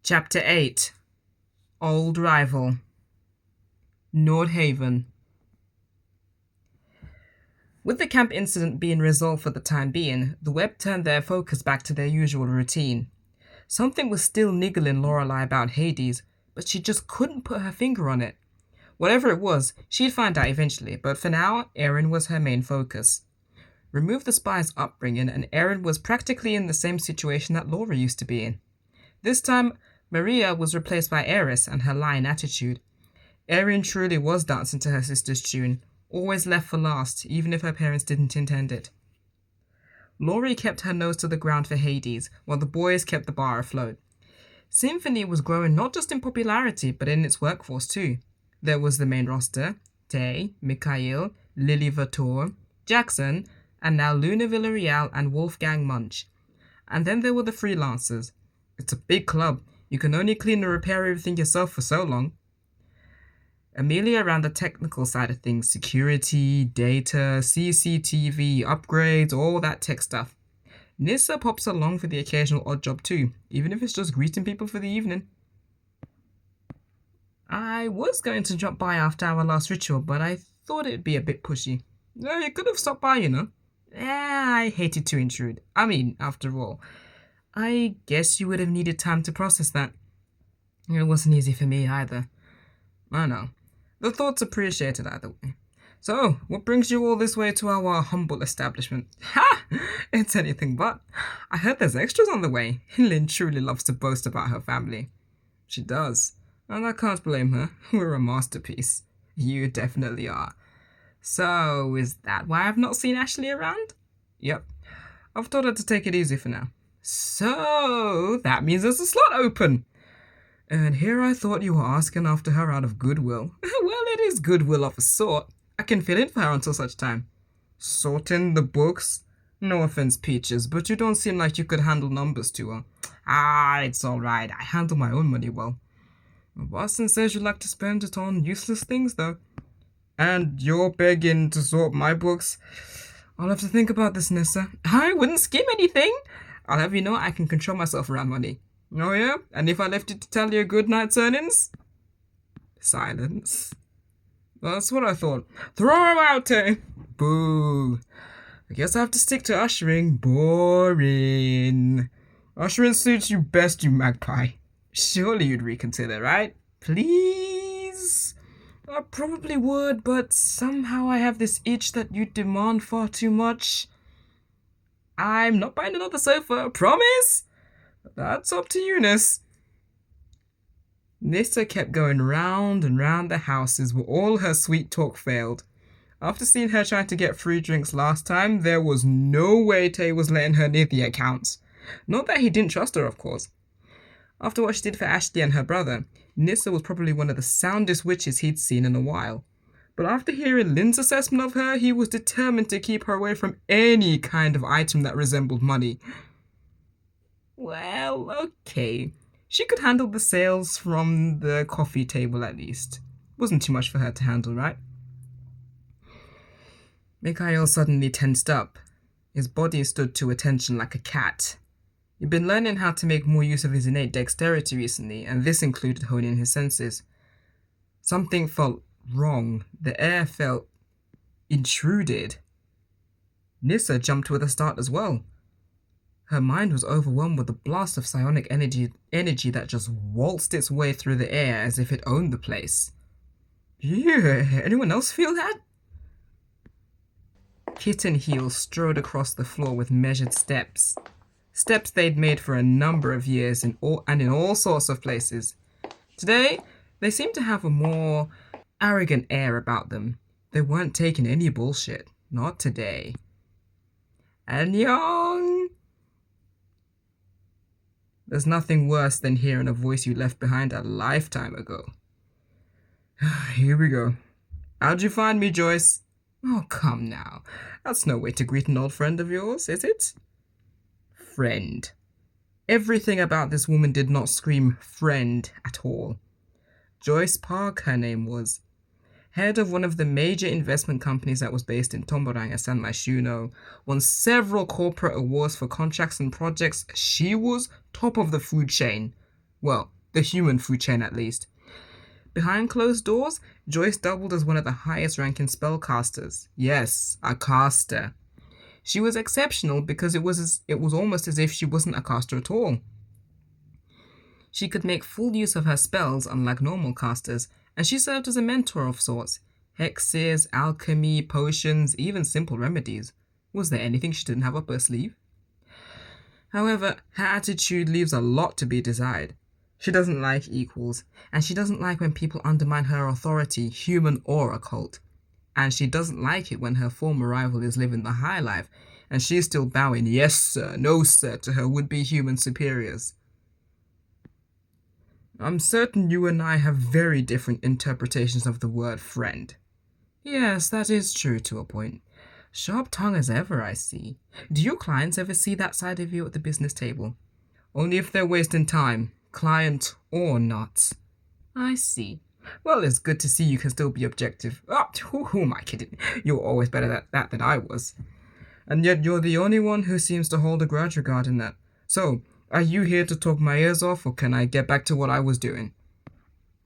Chapter 8 Old Rival Nordhaven. With the camp incident being resolved for the time being, the web turned their focus back to their usual routine. Something was still niggling Lorelei about Hades, but she just couldn't put her finger on it. Whatever it was, she'd find out eventually, but for now, Erin was her main focus. Remove the spy's upbringing, and Erin was practically in the same situation that Laura used to be in. This time, Maria was replaced by Eris and her lying attitude. Erin truly was dancing to her sister's tune, always left for last, even if her parents didn't intend it. Laurie kept her nose to the ground for Hades, while the boys kept the bar afloat. Symphony was growing not just in popularity, but in its workforce too. There was the main roster, Tay, Mikhail, Lily Vator, Jackson, and now Luna Villarreal and Wolfgang Munch. And then there were the freelancers. It's a big club. You can only clean and repair everything yourself for so long. Amelia ran the technical side of things, security, data, CCTV, upgrades, all that tech stuff. Nissa pops along for the occasional odd job too, even if it's just greeting people for the evening. I was going to drop by after our last ritual, but I thought it'd be a bit pushy. No, you could have stopped by, you know. I hated to intrude. I mean, after all, I guess you would have needed time to process that. It wasn't easy for me either. I know. The thought's appreciated either way. So, what brings you all this way to our humble establishment? Ha! It's anything but. I heard there's extras on the way. Lynn truly loves to boast about her family. She does. And I can't blame her. We're a masterpiece. You definitely are. So, is that why I've not seen Ashley around? Yep. I've told her to take it easy for now. So, that means there's a slot open. And here I thought you were asking after her out of goodwill. Well, it is goodwill of a sort. I can fill in for her until such time. Sorting the books? No offense, Peaches, but you don't seem like you could handle numbers to her. It's alright. I handle my own money well. Boston says you like to spend it on useless things, though. And you're begging to sort my books? I'll have to think about this, Nissa. I wouldn't skim anything. I'll have you know I can control myself around money. Oh yeah? And if I left you to tally your good night's earnings? Silence. That's what I thought. Throw him out, eh? Boo. I guess I have to stick to ushering. Boring. Ushering suits you best, you magpie. Surely you'd reconsider, right? Please? I probably would, but somehow I have this itch that you demand far too much. I'm not buying another sofa, promise? That's up to Eunice. Nissa kept going round and round the houses where all her sweet talk failed. After seeing her trying to get free drinks last time, there was no way Tay was letting her near the accounts. Not that he didn't trust her, of course. After what she did for Ashley and her brother, Nissa was probably one of the soundest witches he'd seen in a while. But after hearing Lynn's assessment of her, he was determined to keep her away from any kind of item that resembled money. Well, okay. She could handle the sales from the coffee table at least. Wasn't too much for her to handle, right? Mikhail suddenly tensed up. His body stood to attention like a cat. He'd been learning how to make more use of his innate dexterity recently, and this included honing his senses. Something felt wrong. The air felt intruded. Nissa jumped with a start as well. Her mind was overwhelmed with a blast of psionic energy that just waltzed its way through the air as if it owned the place. Yeah, anyone else feel that? Kitten heels strode across the floor with measured steps. Steps they'd made for a number of years in all sorts of places. Today, they seemed to have a more arrogant air about them. They weren't taking any bullshit. Not today. Annyeong! There's nothing worse than hearing a voice you left behind a lifetime ago. Here we go. How'd you find me, Joyce? Oh, come now. That's no way to greet an old friend of yours, is it? Friend. Everything about this woman did not scream friend at all. Joyce Park, her name was. Head of one of the major investment companies that was based in Tomborang and San Myshuno, won several corporate awards for contracts and projects. She was top of the food chain. Well, The human food chain, at least. Behind closed doors, Joyce doubled as one of the highest ranking spellcasters. Yes, a caster. She was exceptional because it was almost as if she wasn't a caster at all. She could make full use of her spells, unlike normal casters, and she served as a mentor of sorts. Hexes, alchemy, potions, even simple remedies. Was there anything she didn't have up her sleeve? However, her attitude leaves a lot to be desired. She doesn't like equals, and she doesn't like when people undermine her authority, human or occult. And she doesn't like it when her former rival is living the high life, and she's still bowing yes sir, no sir to her would-be human superiors. I'm certain you and I have very different interpretations of the word friend. Yes, that is true to a point. Sharp tongue as ever, I see. Do your clients ever see that side of you at the business table? Only if they're wasting time, client or not. I see. Well, it's good to see you can still be objective. Oh, who am I kidding? You're always better at that than I was. And yet you're the only one who seems to hold a grudge regarding that. So, are you here to talk my ears off, or can I get back to what I was doing?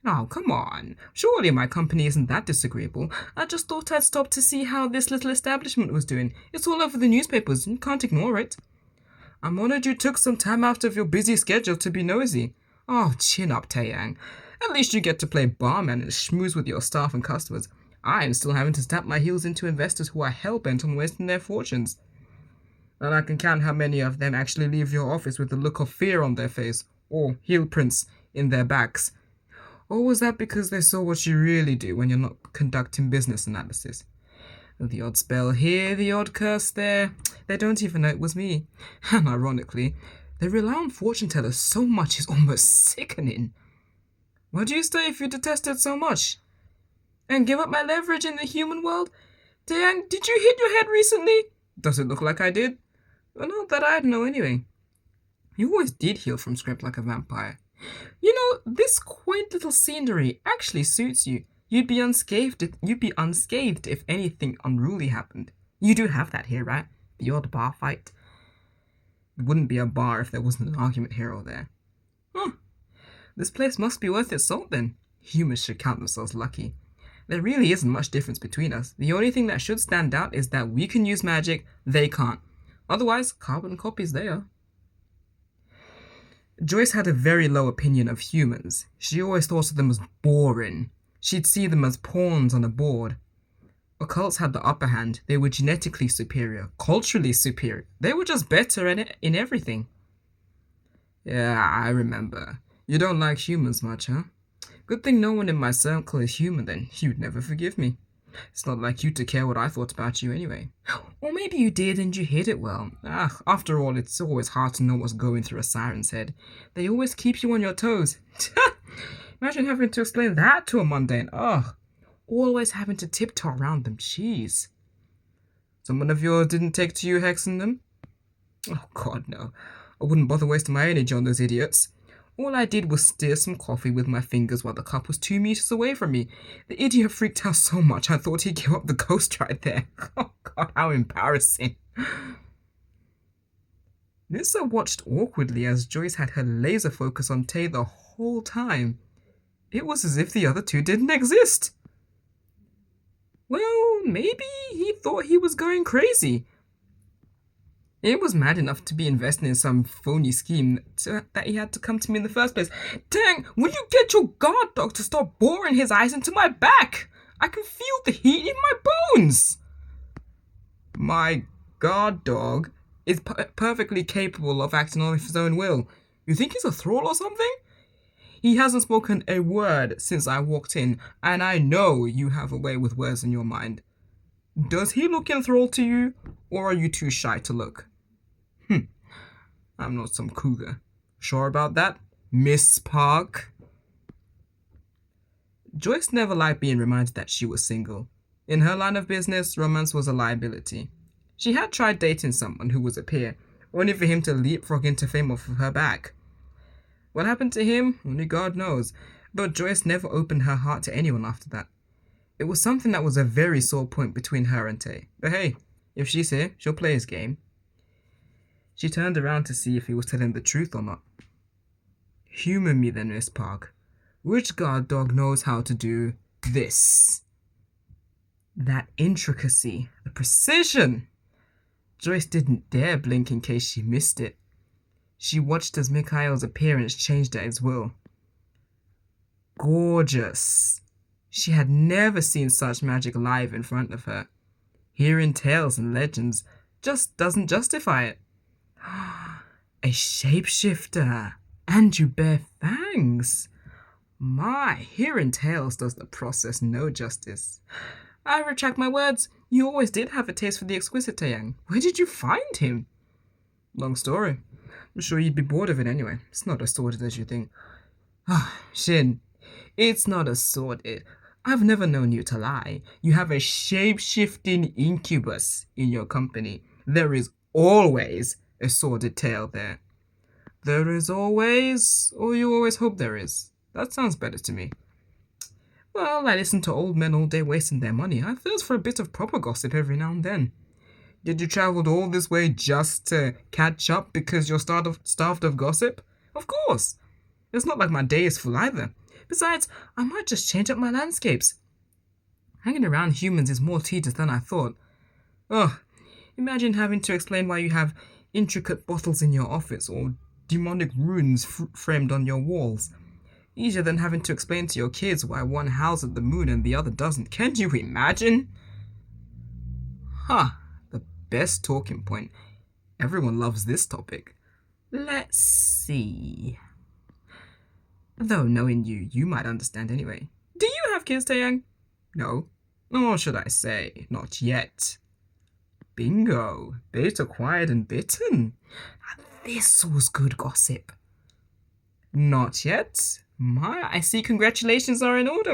Oh, come on. Surely my company isn't that disagreeable. I just thought I'd stop to see how this little establishment was doing. It's all over the newspapers, you can't ignore it. I'm honored you took some time out of your busy schedule to be nosy. Oh, chin up, Taeyang. At least you get to play barman and schmooze with your staff and customers. I'm still having to stamp my heels into investors who are hell-bent on wasting their fortunes. And I can count how many of them actually leave your office with a look of fear on their face, or heel prints in their backs. Or was that because they saw what you really do when you're not conducting business analysis? The odd spell here, the odd curse there. They don't even know it was me. And ironically, they rely on fortune tellers so much it's almost sickening. Why do you stay if you detest it so much? And give up my leverage in the human world? Taeyang, did you hit your head recently? Does it look like I did? Well, not that I'd know anyway. You always did heal from script like a vampire. You know, this quaint little scenery actually suits you. You'd be unscathed if anything unruly happened. You do have that here, right? The odd bar fight. It wouldn't be a bar if there wasn't an argument here or there. This place must be worth its salt then. Humans should count themselves lucky. There really isn't much difference between us. The only thing that should stand out is that we can use magic, they can't. Otherwise, carbon copies they are. Joyce had a very low opinion of humans. She always thought of them as boring. She'd see them as pawns on a board. Occults had the upper hand. They were genetically superior, culturally superior. They were just better in everything. Yeah, I remember. You don't like humans much, huh? Good thing no one in my circle is human then. You'd never forgive me. It's not like you to care what I thought about you anyway. Or maybe you did and you hid it well. After all, it's always hard to know what's going through a siren's head. They always keep you on your toes. Imagine having to explain that to a mundane. Always having to tiptoe around them. Jeez. Someone of yours didn't take to you hexing them? Oh, God, no. I wouldn't bother wasting my energy on those idiots. All I did was stir some coffee with my fingers while the cup was 2 meters away from me. The idiot freaked out so much I thought he'd give up the ghost right there. Oh God, how embarrassing. Nissa watched awkwardly as Joyce had her laser focus on Tay the whole time. It was as if the other two didn't exist. Well, maybe he thought he was going crazy. It was mad enough to be investing in some phony scheme that he had to come to me in the first place. Dang, will you get your guard dog to stop boring his eyes into my back? I can feel the heat in my bones. My guard dog is perfectly capable of acting on his own will. You think he's a thrall or something? He hasn't spoken a word since I walked in, and I know you have a way with words in your mind. Does he look enthralled to you, or are you too shy to look? I'm not some cougar. Sure about that, Miss Park? Joyce never liked being reminded that she was single. In her line of business, romance was a liability. She had tried dating someone who was a peer, only for him to leapfrog into fame off of her back. What happened to him? Only God knows, but Joyce never opened her heart to anyone after that. It was something that was a very sore point between her and Tay. But hey, if she's here, she'll play his game. She turned around to see if he was telling the truth or not. Humour me then, Miss Park. Which guard dog knows how to do this? That intricacy, the precision. Joyce didn't dare blink in case she missed it. She watched as Mikhail's appearance changed at his will. Gorgeous. She had never seen such magic live in front of her. Hearing tales and legends just doesn't justify it. A shapeshifter, and you bear fangs. My, hearing tales does the process no justice. I retract my words. You always did have a taste for the exquisite, Taeyang. Where did you find him? Long story. I'm sure you'd be bored of it anyway. It's not as sordid as you think. Shin, it's not as sordid. I've never known you to lie. You have a shape-shifting incubus in your company. There is always a sordid tale there. There is always, or you always hope there is. That sounds better to me. Well, I listen to old men all day wasting their money. I thirst for a bit of proper gossip every now and then. Did you travel all this way just to catch up because you're starved of gossip? Of course. It's not like my day is full either. Besides, I might just change up my landscapes. Hanging around humans is more tedious than I thought. Oh, imagine having to explain why you have intricate bottles in your office or demonic runes framed on your walls. Easier than having to explain to your kids why one howls at the moon and the other doesn't. Can you imagine? The best talking point. Everyone loves this topic. Let's see. Though knowing you, you might understand anyway. Do you have kids, Taeyang? No. Or should I say, not yet. Bingo. Bait acquired and bitten. This was good gossip. Not yet. My, I see congratulations are in order,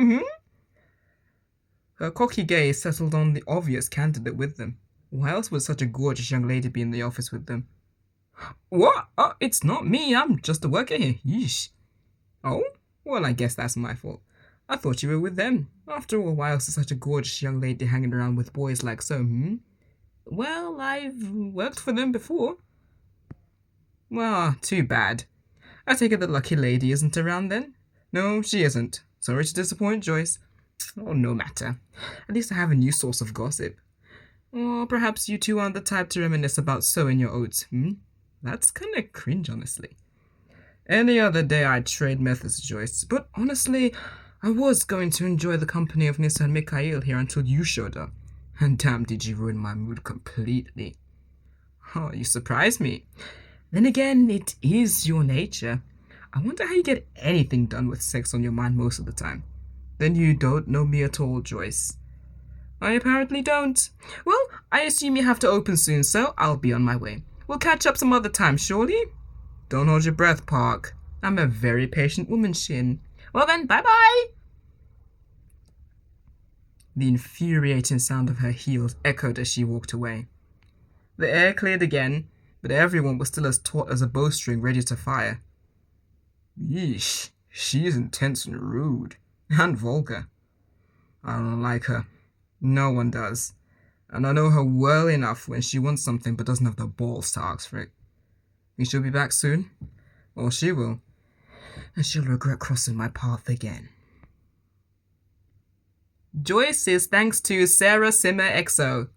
Her cocky gaze settled on the obvious candidate with them. Why else would such a gorgeous young lady be in the office with them? What? Oh, it's not me. I'm just a worker here. Yeesh. Oh? Well, I guess that's my fault. I thought you were with them. After all, why else is such a gorgeous young lady hanging around with boys like so, Well, I've worked for them before. Well, too bad. I take it the lucky lady isn't around then? No, she isn't. Sorry to disappoint, Joyce. Oh, no matter. At least I have a new source of gossip. Or perhaps you two aren't the type to reminisce about sowing your oats, That's kinda cringe, honestly. Any other day I'd trade methods, Joyce, but honestly, I was going to enjoy the company of Nissa and Mikhail here until you showed up. And damn, did you ruin my mood completely. Oh, you surprised me. Then again, it is your nature. I wonder how you get anything done with sex on your mind most of the time. Then you don't know me at all, Joyce. I apparently don't. Well, I assume you have to open soon, so I'll be on my way. We'll catch up some other time, surely? Don't hold your breath, Park. I'm a very patient woman, Shin. Well then, bye-bye! The infuriating sound of her heels echoed as she walked away. The air cleared again, but everyone was still as taut as a bowstring ready to fire. Yeesh, she is intense and rude. And vulgar. I don't like her. No one does. And I know her well enough when she wants something but doesn't have the balls to ask for it. And she'll be back soon. Or she will. And she'll regret crossing my path again. Joyce is thanks to Sarah Simmer XO.